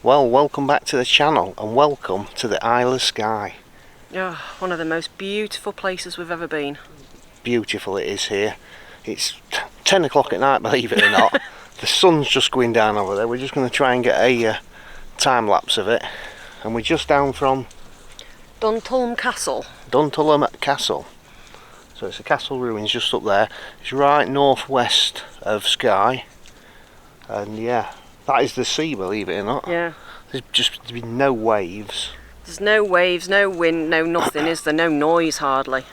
Well, welcome back to the channel and welcome to the Isle of Skye. Oh, one of the most beautiful places we've ever been. Beautiful it is here. It's 10 o'clock at night, believe it or not. The sun's just going down over there. We're just going to try and get a time lapse of it. And we're just down from Duntulm Castle. Duntulm Castle. So it's a castle ruins just up there. It's right northwest of Skye. And yeah, that is the sea, believe it or not. Yeah. There's been no waves. There's no waves, no wind, no nothing, is there? No noise hardly.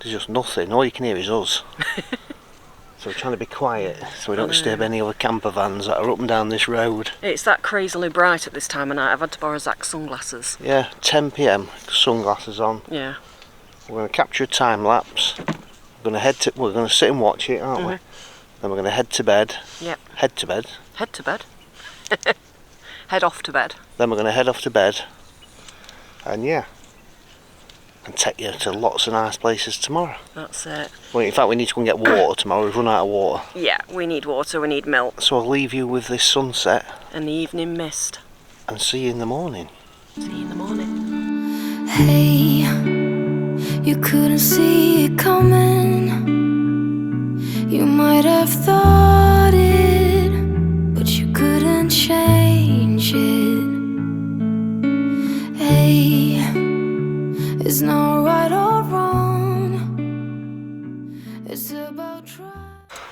There's just nothing. All you can hear is us. So we're trying to be quiet so we don't disturb any other camper vans that are up and down this road. It's that crazily bright at this time of night. I've had to borrow Zach's sunglasses. Yeah, 10 PM, sunglasses on. Yeah. We're going to capture a time lapse. We're going to sit and watch it, aren't we? Then we're going to head to bed. Yep. Head to bed. Head to bed. Head off to bed. Then we're going to head off to bed. And yeah, and take you to lots of nice places tomorrow. That's it. Well, in fact, we need to go and get water tomorrow. We've run out of water. Yeah, we need water, we need milk. So I'll leave you with this sunset. And the evening mist. And see you in the morning. See you in the morning. Hey, you couldn't see it coming. You might have thought it, but you couldn't change it. Hey, it's not right or wrong. It's about trying.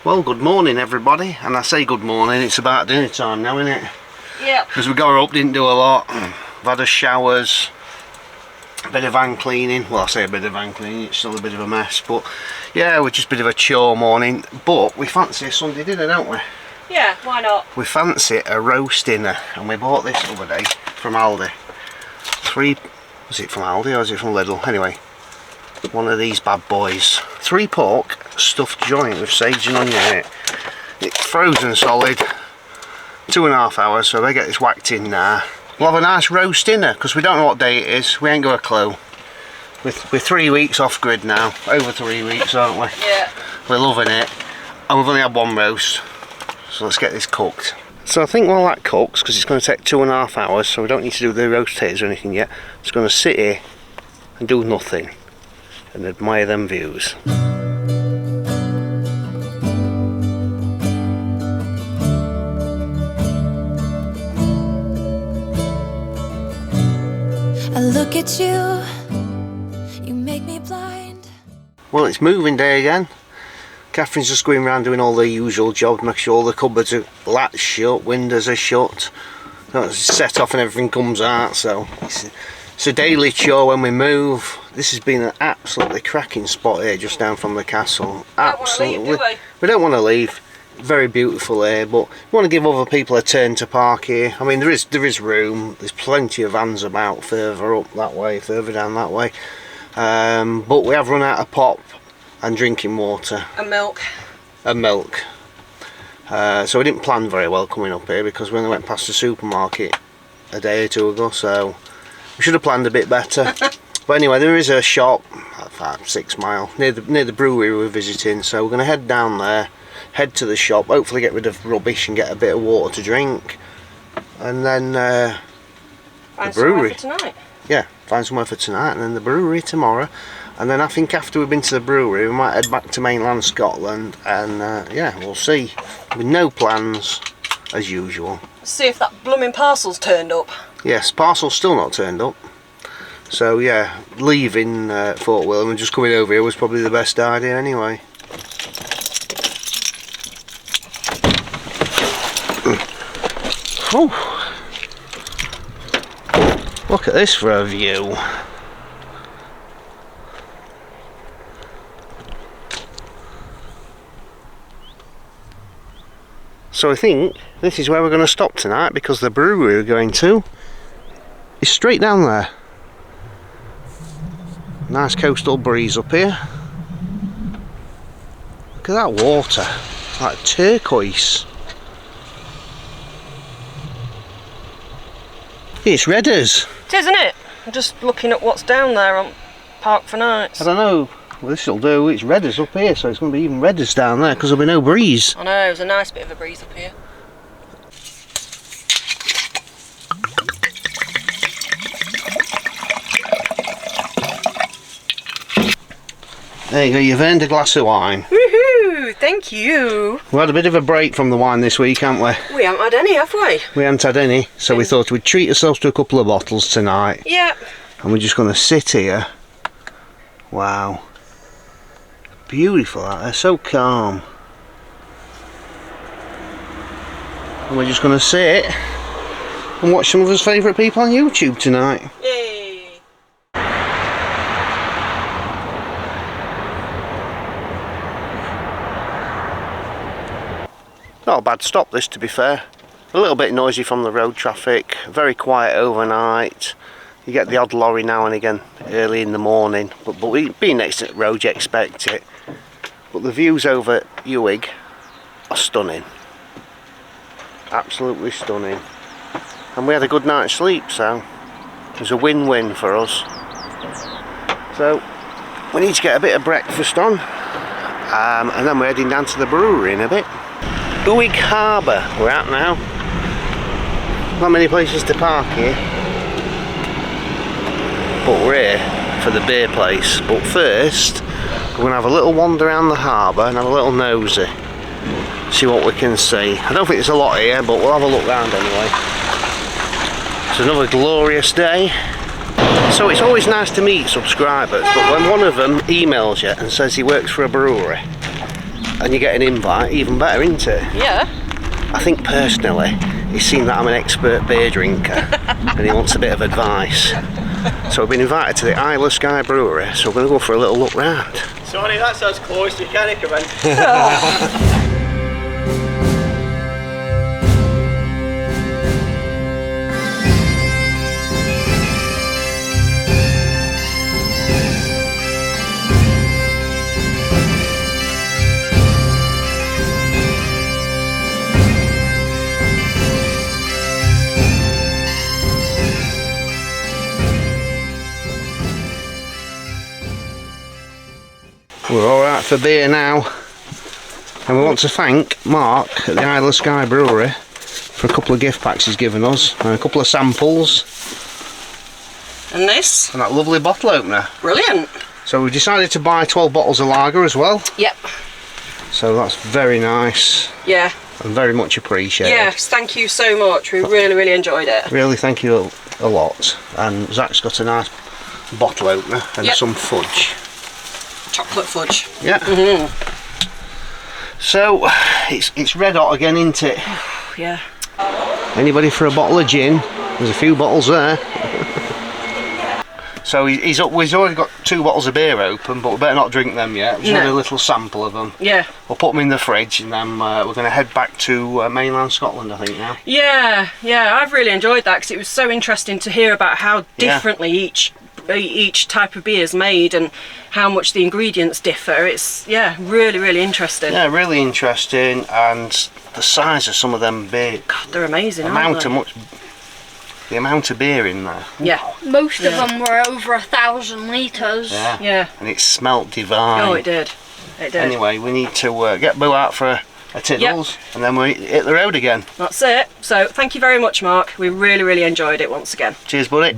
Well, good morning everybody, and I say good morning, it's about dinner time now, isn't it? Yeah. Because we got up, didn't do a lot. We've had our showers, a bit of van cleaning. Well, I say a bit of van cleaning, it's still a bit of a mess, but yeah, we're just a bit of a chore morning. But we fancy a Sunday dinner, don't we? Yeah, why not? We fancy a roast dinner, and we bought this the other day from Aldi. Was it from Aldi or is it from Lidl? Anyway, one of these bad boys. 3 pork stuffed joint with sage and onion in it. It's frozen solid, 2.5 hours, so they get this whacked in now. We'll have a nice roast dinner because we don't know what day it is. We ain't got a clue. We're 3 weeks off grid now, over 3 weeks, aren't we? Yeah. We're loving it, and we've only had one roast, so let's get this cooked. So I think while that cooks, because it's going to take 2.5 hours, so we don't need to do the roast potatoes or anything yet, just going to sit here and do nothing and admire them views. I look at you, you make me blind. Well, it's moving day again. Catherine's just going around doing all the usual jobs, make sure all the cupboards are latched shut, windows are shut, it's set off and everything comes out, so it's a daily chore when we move. This has been an absolutely cracking spot here just down from the castle. Absolutely. We don't want to leave. Very beautiful here, but we want to give other people a turn to park here. I mean, there is room, there's plenty of vans about further up that way, further down that way, but we have run out of pop and drinking water And milk. So we didn't plan very well coming up here because we only went past the supermarket a day or two ago, so we should have planned a bit better. But anyway, there is a shop 5-6 miles near the brewery we're visiting, so we're going to head down there, head to the shop, hopefully get rid of rubbish and get a bit of water to drink, and then the brewery. Find somewhere for tonight. Yeah, find somewhere for tonight, and then the brewery tomorrow. And then I think after we've been to the brewery, we might head back to mainland Scotland, and yeah, we'll see. With no plans, as usual. See if that blooming parcel's turned up. Yes, parcel's still not turned up. So yeah, leaving Fort William and just coming over here was probably the best idea anyway. Oh, look at this for a view. So I think this is where we're going to stop tonight, because the brewery we're going to is straight down there. Nice coastal breeze up here. Look at that water, it's like turquoise. It's Redders. It is, isn't it? I'm just looking at what's down there on Park for Nights. I don't know. Well, this will do. It's Redders up here, so it's going to be even Redders down there because there'll be no breeze. I know, there's a nice bit of a breeze up here. There you go, you've earned a glass of wine. Woohoo! Thank you. We had a bit of a break from the wine this week, haven't we? We haven't had any, have we? We haven't had any, so we thought we'd treat ourselves to a couple of bottles tonight. Yeah. And we're just going to sit here. Wow. Beautiful, that. They're so calm. And we're just going to sit and watch some of us favourite people on YouTube tonight. Yay. Not a bad stop this, to be fair. A little bit noisy from the road traffic, very quiet overnight. You get the odd lorry now and again early in the morning, but being next to the road you expect it. But the views over Ewig are stunning. Absolutely stunning. And we had a good night's sleep, so it was a win-win for us. So we need to get a bit of breakfast on, and then we're heading down to the brewery in a bit. Ewig Harbour we're at now. Not many places to park here, but we're here for the beer place. But first we're going to have a little wander around the harbour and have a little nosy, see what we can see. I don't think there's a lot here, but we'll have a look round anyway. It's another glorious day. So it's always nice to meet subscribers, but when one of them emails you and says he works for a brewery and you get an invite, even better, isn't it? Yeah. I think personally he's seen that I'm an expert beer drinker and he wants a bit of advice. So we've been invited to the Isle of Skye brewery, so we're going to go for a little look round. Sony, that's as close you can come in. We're alright for beer now, and we want to thank Mark at the Isle of Skye brewery for a couple of gift packs he's given us and a couple of samples And this? and that lovely bottle opener. Brilliant. So we decided to buy 12 bottles of lager as well, Yep. so that's very nice Yeah. and very much appreciated. Yes, thank you so much. We really, really enjoyed it. Really, thank you a lot. And Zach's got a nice bottle opener and Yep. some fudge. Chocolate fudge. Yeah. So it's red hot again, isn't it? Yeah. Anybody for a bottle of gin? There's a few bottles there. So he's already got 2 bottles of beer open, but we better not drink them yet. We'll just have a little sample of them. Yeah. We'll put them in the fridge, and then we're going to head back to mainland Scotland, I think, now. Yeah, I've really enjoyed that because it was so interesting to hear about how differently each type of beer is made and how much the ingredients differ. It's really, really interesting. Yeah, really interesting, and the size of some of them beer. God, they're amazing. The amount of beer in there. Yeah. Most of them were over 1,000 litres. Yeah. And it smelt divine. Oh, it did. It did. Anyway, we need to get Boo out for a tiddles, and then we hit the road again. That's it. So thank you very much, Mark. We really, really enjoyed it once again. Cheers, buddy.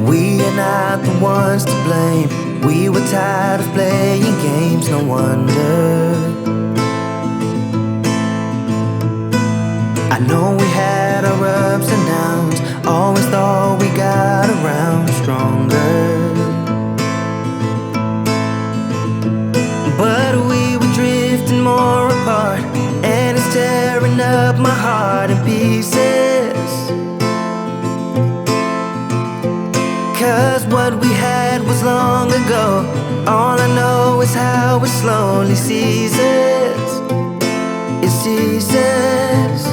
We are not the ones to blame. We were tired of playing games, no wonder. I know we had our ups and downs, always thought we got around stronger. But we were drifting more apart, and it's tearing up my heart in pieces. 'Cause what we had was long ago. All I know is how it slowly ceases. It ceases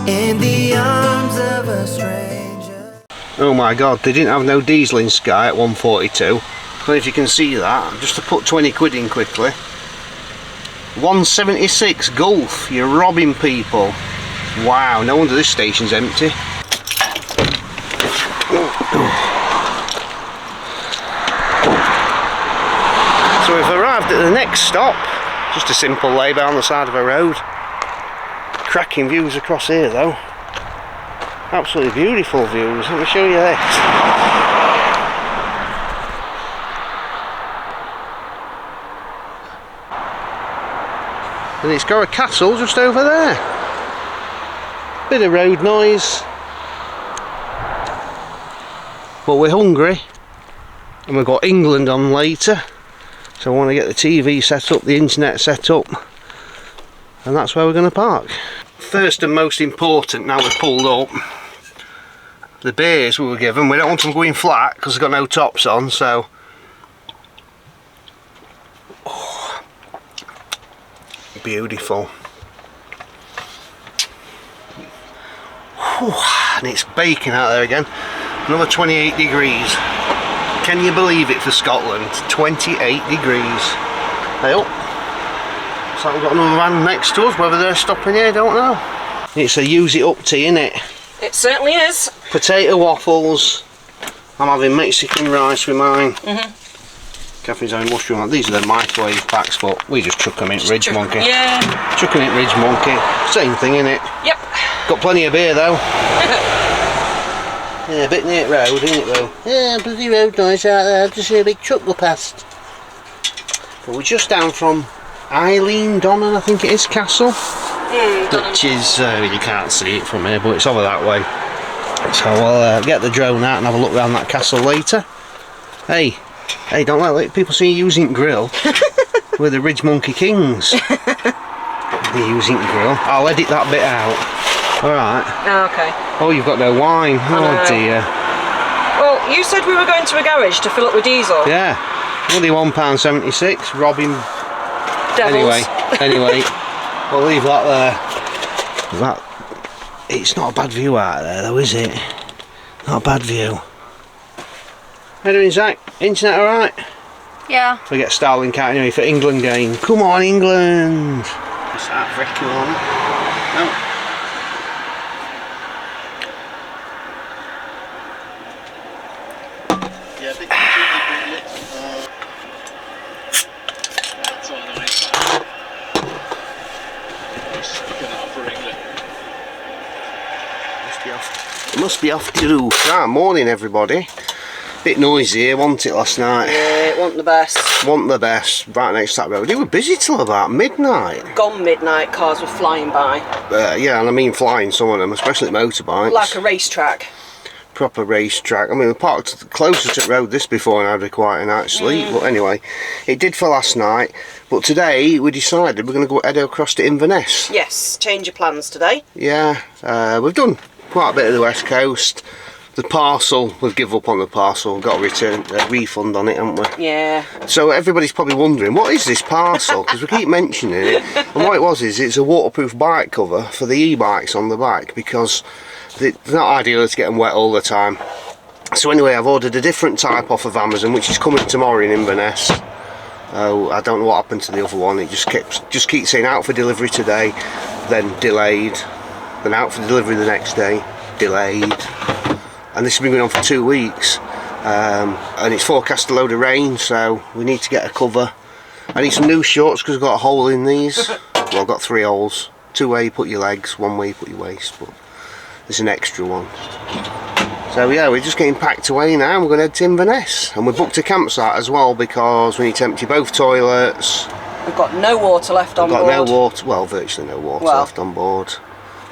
in the arms of a stranger. Oh my god, they didn't have no diesel in Skye at 142. I don't know if you can see that. Just to put 20 quid in quickly. 176 Gulf, you're robbing people. Wow, no wonder this station's empty. So we've arrived at the next stop. Just a simple lay-by on the side of a road. Cracking views across here though. Absolutely beautiful views. Let me show you this. and it's got a castle just over there. Bit of road noise, but we're hungry and we've got England on later, so I want to get the TV set up, the internet set up, and that's where we're going to park. First and most important, now we've pulled up, the beers we were given. We don't want them going flat because they've got no tops on, so beautiful. And it's baking out there again. Another 28 degrees. Can you believe it for Scotland? 28 degrees. Hey up. So we've got another van next to us. Whether they're stopping here, don't know. It's a use it up tea, isn't it? It certainly is. Potato waffles. I'm having Mexican rice with mine. Catherine's having mushroom. These are the microwave packs, but we just chuck them in Ridge Monkey. Yeah. Chuck them in Ridge Monkey. Same thing, innit? Yep. Got plenty of beer though. Yeah, a bit near the road, isn't it though? Yeah, bloody road noise out there. I just see a big truck go past. But we're just down from Eileen Donnan, I think it is, Castle. Which is, you can't see it from here, but it's over that way. So we'll get the drone out and have a look around that castle later. Hey, don't let people see you using grill. We're the Ridge Monkey Kings. The using grill. I'll edit that bit out. Alright. Oh, okay. Oh, you've got no wine. Oh dear. Well, you said we were going to a garage to fill up with diesel. Yeah. Only £1.76. Robbing. Devils. Anyway, we'll leave that there. That. It's not a bad view out there, though, is it? Not a bad view. How doing, Zach? Internet alright? Yeah. We get Starlink out anyway for England game. Come on, England! Just that freaking on. No. Yeah, big that's all nice. It must be off the roof. Right, morning everybody. Bit noisy here, wasn't it, last night? Yeah, it wasn't the best. Wasn't the best. Right next to that road. They were busy till about midnight. Gone midnight, cars were flying by. Yeah, and I mean flying, some of them, especially motorbikes. Like a racetrack. Proper racetrack. I mean, we parked closer to the road this before and had quite a night's sleep. But anyway, it did for last night. But today we decided we're going to go head across to Inverness. Yes, change of plans today. Yeah, we've done quite a bit of the west coast. The parcel, we've given up on the parcel. We've got a refund on it, haven't we? Yeah. So everybody's probably wondering, what is this parcel? Because we keep mentioning it. And what it was is, it's a waterproof bike cover for the e-bikes on the bike, because it's not ideal to get them wet all the time. So anyway, I've ordered a different type off of Amazon, which is coming tomorrow in Inverness. I don't know what happened to the other one. It just keeps saying out for delivery today, then delayed, then out for delivery the next day, delayed. And this has been going on for 2 weeks, and it's forecast a load of rain, so we need to get a cover. I need some new shorts because I've got a hole in these. Well, I've got 3 holes. 2 where you put your legs, 1 where you put your waist, but there's an extra one. So yeah, we're just getting packed away now. We're going to head to Inverness, and we booked a campsite as well because we need to empty both toilets. We've got no water left on board. We've got no water, well, virtually no water left on board.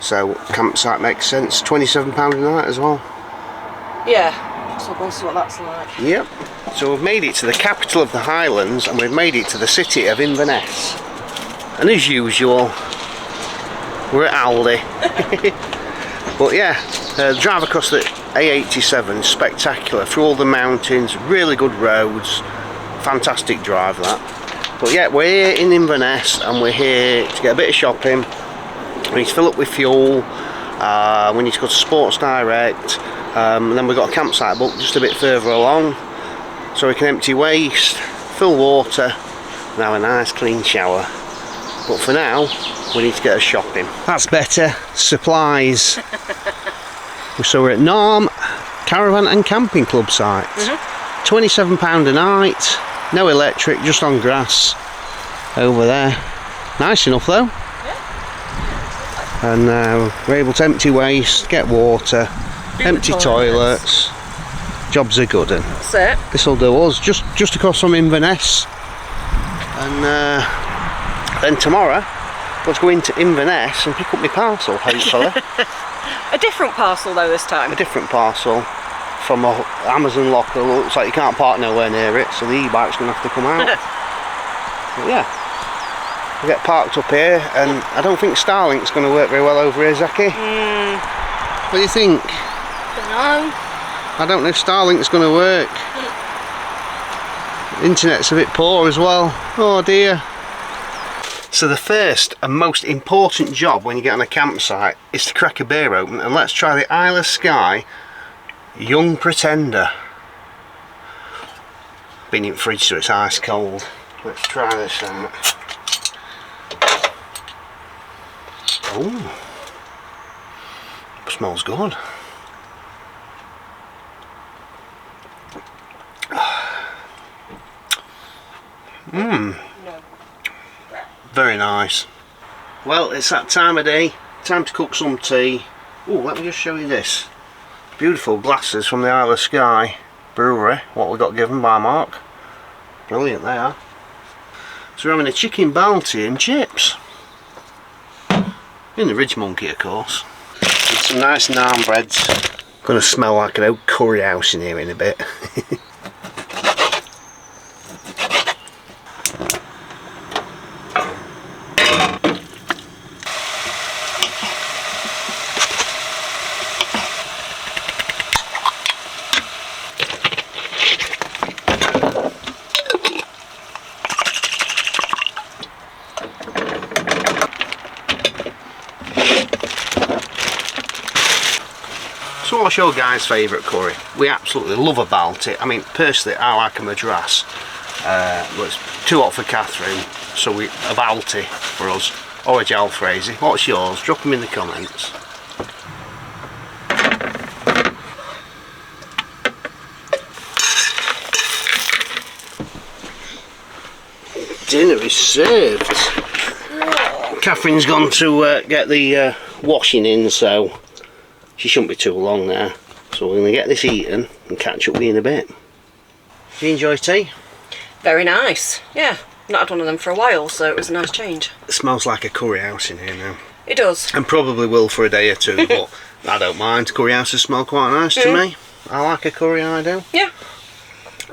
So campsite makes sense. £27 a night as well. Yeah, so we'll see what that's like. Yep. So we've made it to the capital of the Highlands, and we've made it to the city of Inverness. And as usual, we're at Aldi. But yeah, the drive across the A87 is spectacular, through all the mountains, really good roads, fantastic drive that. But yeah, we're here in Inverness, and we're here to get a bit of shopping. We need to fill up with fuel, we need to go to Sports Direct. And then we've got a campsite booked just a bit further along, so we can empty waste, fill water, and have a nice clean shower. But for now, we need to get us shopping. That's better. Supplies. So we're at Narm Caravan and Camping Club site. £27 a night, no electric, just on grass over there. Nice enough though. And we're able to empty waste, get water, empty toilets. Jobs are good, and that's it. This will do us just across from Inverness, and then tomorrow was go into Inverness and pick up my parcel, hopefully. A different parcel though this time. A different parcel from a Amazon locker. Looks like you can't park nowhere near it, so the e-bike's going to have to come out. But yeah, we get parked up here, and I don't think Starlink's going to work very well over here, Zaki. What do you think? Dunno. I don't know if Starlink's going to work. Internet's a bit poor as well. Oh dear. So the first and most important job when you get on a campsite is to crack a beer open, and let's try the Isle of Skye Young Pretender. Been in the fridge so it's ice cold. Let's try this then. Oh, smells good. Very nice. Well, it's that time of day, time to cook some tea. Oh, let me just show you this. Beautiful glasses from the Isle of Skye brewery, what we got given by Mark. Brilliant they are. So we're having a chicken balti and chips. In the Ridge Monkey, of course. With some nice naan breads. Gonna smell like an old curry house in here in a bit. So what's your guys' favourite curry? We absolutely love a balti. I mean, personally, I like a madras. But it's too hot for Catherine, so a balti for us, or a jalfrezi. What's yours? Drop them in the comments. Dinner is served. Catherine's gone to get the washing in, so she shouldn't be too long there. So we're going to get this eaten and catch up with you in a bit. Do you enjoy tea? Very nice. Yeah, not had one of them for a while, so it was a nice change. It smells like a curry house in here now. It does. And probably will for a day or two, but I don't mind. Curry houses smell quite nice to me. I like a curry, I do. Yeah.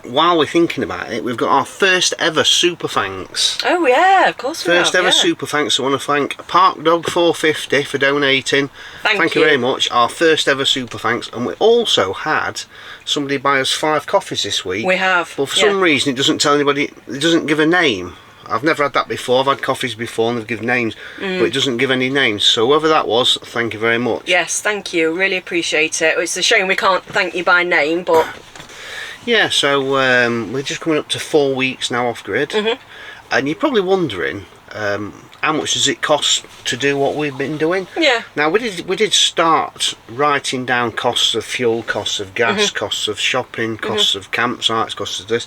While we're thinking about it, we've got our first ever Super Thanks. Oh yeah, of course we have. First ever Super Thanks. I want to thank Park Dog 450 for donating. Thank you very much. Our first ever Super Thanks. And we also had somebody buy us 5 coffees this week. We have. But for some reason it doesn't tell anybody, it doesn't give a name. I've never had that before. I've had coffees before and they've given names, but it doesn't give any names. So whoever that was, thank you very much. Yes, thank you. Really appreciate it. It's a shame we can't thank you by name, but yeah, so we're just coming up to 4 weeks now off grid, and you're probably wondering how much does it cost to do what we've been doing? Yeah. Now we did start writing down costs of fuel, costs of gas, costs of shopping, costs of campsites, costs of this,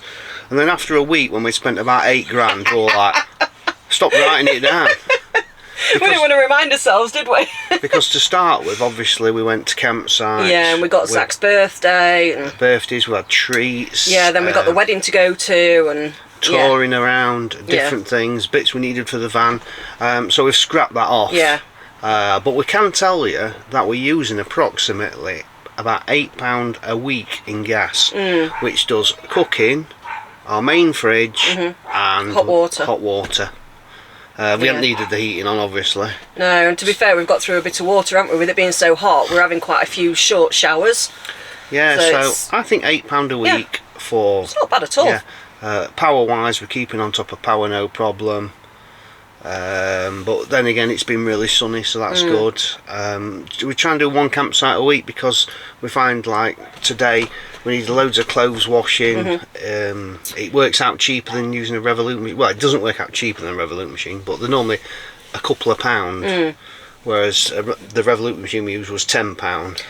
and then after a week when we spent about 8 grand, we were like, stop writing it down. we didn't want to remind ourselves, did we? Because to start with, obviously we went to campsites. Yeah, and we got Zach's birthday. And birthdays, we had treats. yeah, then we got the wedding to go to and touring around, different things, bits we needed for the van. So we've scrapped that off. Yeah. But we can tell you that we're using approximately about £8 a week in gas, which does cooking, our main fridge, and hot water. We haven't needed the heating on, obviously. No, and to be fair, we've got through a bit of water, haven't we? With it being so hot, we're having quite a few short showers. Yeah, so I think £8 a week for... It's not bad at all. Yeah. Power-wise, we're keeping on top of power, no problem. But then again, it's been really sunny, so that's good. We try and do 1 campsite a week because we find, like, today we need loads of clothes washing. It works out cheaper than using a Revolut machine. Well, it doesn't work out cheaper than a Revolut machine, but they're normally a couple of £pounds, whereas the Revolut machine we used was £10.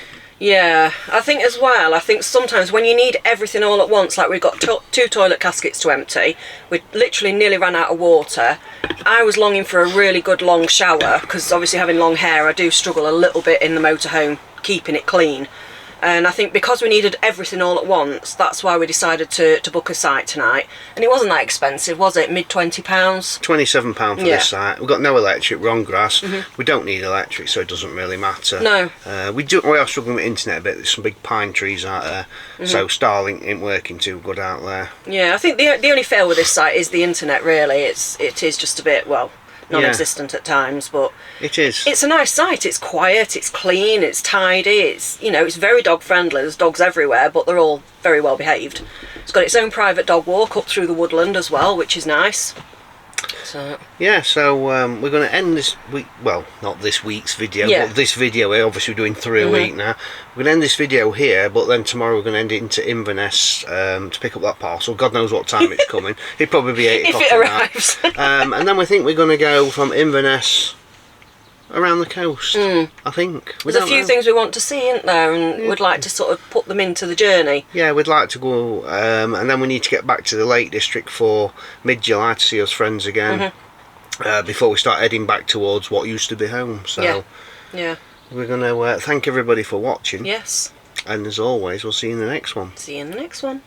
Yeah, I think as well, I think sometimes when you need everything all at once, like we've got 2 toilet caskets to empty, we literally nearly ran out of water. I was longing for a really good long shower, because obviously having long hair, I do struggle a little bit in the motorhome keeping it clean. And I think because we needed everything all at once, that's why we decided to book a site tonight. And it wasn't that expensive, was it? Mid £20? £27 for Yeah. this site. We've got no electric, we're on grass. We don't need electric, so it doesn't really matter. No. We are struggling with internet a bit. There's some big pine trees out there, so Starlink ain't working too good out there. Yeah, I think the only fail with this site is the internet, really. It is just a bit, well, non-existent at times, but It is. it's a nice site. It's quiet, it's clean, it's tidy, it's, you know, it's very dog friendly. There's dogs everywhere, but they're all very well behaved. It's got its own private dog walk up through the woodland as well, which is nice. So Yeah, so we're going to end this week, well, not this week's video, Yeah. but this video, we're obviously doing 3 a week now. We're going to end this video here, but then tomorrow we're going to end it into Inverness to pick up that parcel. God knows what time it's coming. It'll probably be 8 if o'clock it at night. arrives. And then we think we're going to go from Inverness around the coast, I think. We There's a don't few know. things we want to see, isn't there, and we'd like to sort of put them into the journey. Yeah, we'd like to go, and then we need to get back to the Lake District for mid-July to see us friends again, before we start heading back towards what used to be home. So Yeah. we're going to thank everybody for watching, Yes. and as always, we'll see you in the next one. See you in the next one.